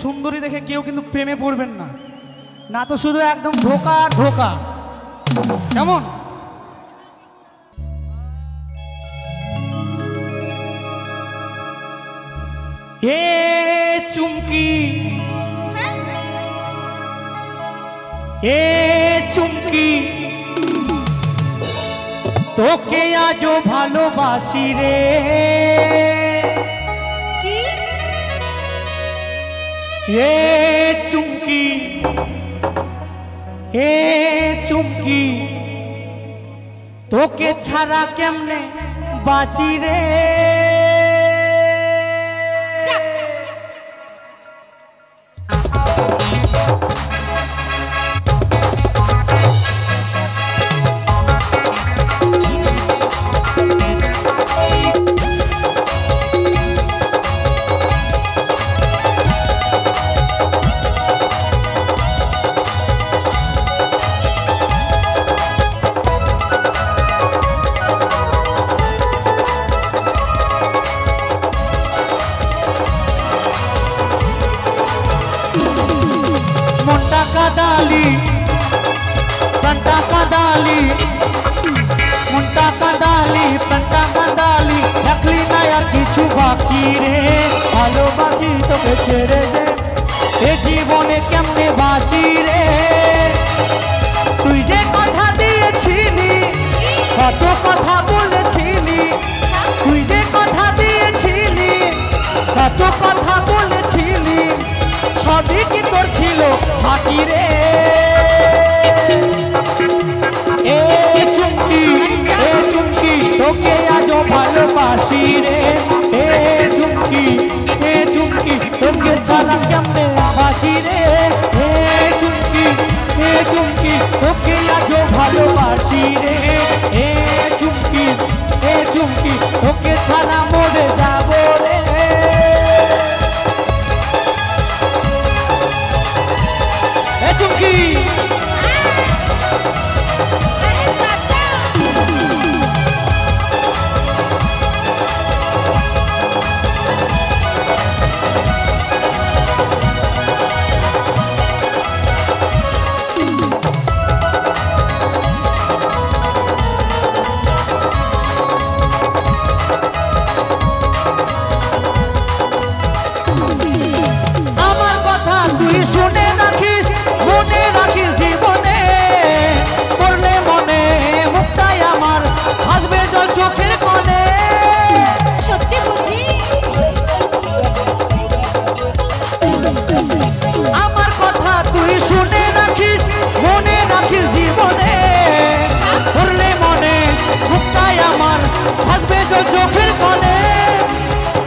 সুন্দরী দেখে কেউ কিন্তু প্রেমে পড়বেন না, না তো শুধু একদম ধোকা আর ধোকা। কেমন? এ চুমকি, এ চুমকি, তোকে আজও ভালোবাসি রে। এ চুমকি, এ চুমকি, তোকে ছাড়া কেমনে বাঁচি রে। কাদালি প্রাণটা কাদালি, মনটা কাদালি, প্রাণটা কাদালি, রাখলি না আর কিছু বাকি রে। ভালোবাসি তোকে ছেড়ে দে, এ জীবনে কেমনে বাঁচি রে। তুই যে কথা দিয়েছিলি, কত কথা বলেছিলি, তুই যে কথা দিয়েছিলি, কত কথা বলেছিলি, সবই কি করছিল ফাঁকি রে। এ চুমকি, এ চুমকি, তোকে আজও ভালোবাসি রে। এ চুমকি, এ চুমকি, তোকে ছাড়া কেমনে বাঁচি রে। এ চুমকি, এ চুমকি, তোকে আজও ভালোবাসি রে। এ চুমকি, এ চুমকি, তোকে ছাড়া মরে যাবো রে। চুমকি আমার কথা তুই শুনে রাখিস, মনে রাখিস জীবনে, পড়লে মনে মুক্তাই আমার ভাসবে জল চোখের কোণে। সত্যি বুঝি আমার কথা তুই শুনে রাখিস, মনে রাখিস জীবনে, পড়লে মনে মুক্তাই আমার ভাসবে জল চোখের কোণে।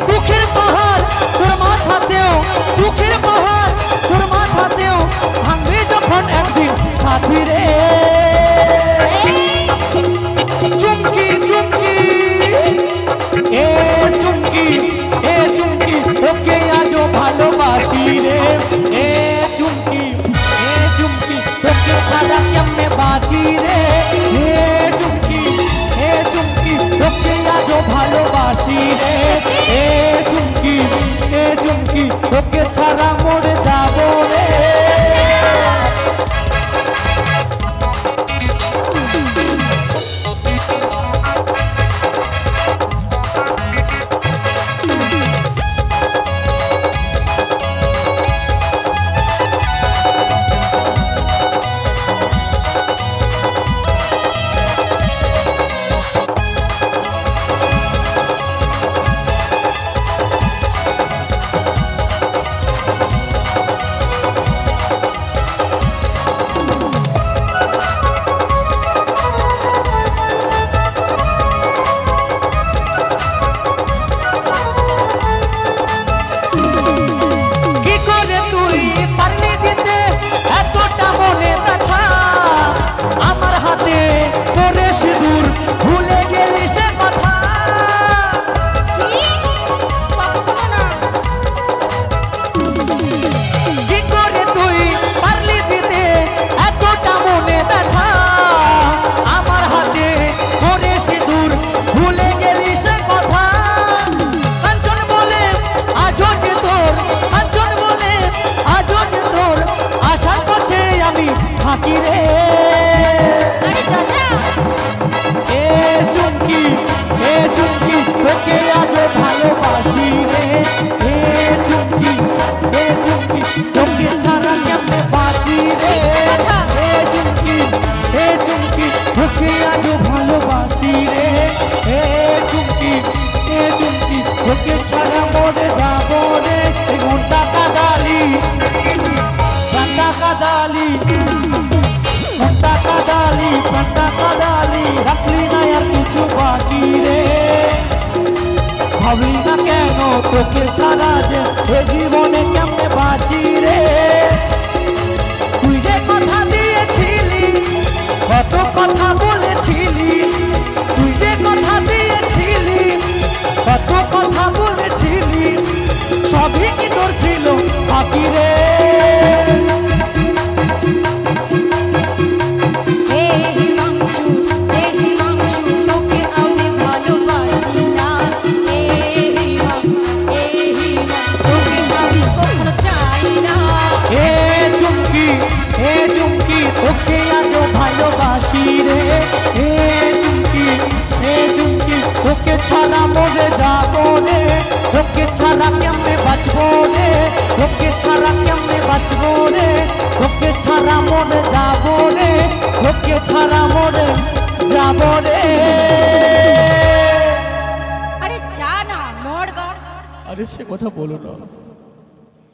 দুঃখের পাহাড় তোর মাথাতেও, দুঃখের পাহাড় তোর মাথাতেও ভাঙবে যখন একদিন সাথী রে। চুমকি চুমকি, এ চুমকি, এ চুমকি, তোকে আজও ভালোবাসি রে। এ চুমকি, এ চুমকি, তোকে ছাড়া কেমনে বাঁচি রে। এ চুমকি, এ চুমকি, তোকে আজও ভালোবাসি রে। এ চুমকি, এ চুমকি, তোকে ছাড়া মরে যাবো রে। তোকে ছাড়া যে এ জীবনে কেমনে বাঁচি রে। তুই যে কথা দিয়েছিলি, কত কথা বলেছিলি, তুই যে কথা দিয়েছিলি, কত কথা বলেছিলি, সবই কি তোর ছিল বাকি রে। তোকে আজও ভালোবাসি রে। এ চুমকি, এ চুমকি, তোকে ছাড়া মরে যাবো রে। তোকে ছাড়া কেমনে বাঁচবো রে, তোকে ছাড়া কেমনে বাঁচবো রে, তোকে ছাড়া মরে যাবো রে, তোকে ছাড়া মরে যাবো রে। আরে যা না মর গা। আরে সে কথা বলো না।